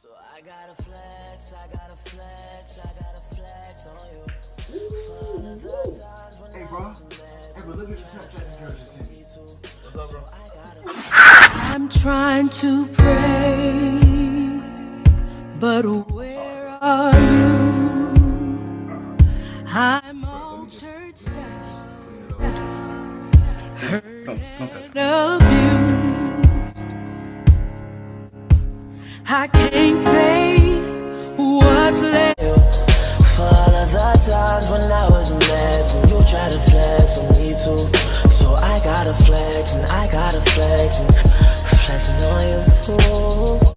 Hey, bro. Hey, bro, look at the Snapchat this girl just sent me. What's up, bro? I'm trying to pray, but where are you? I'm all churched out, hurt and abused. I can't fake what's left.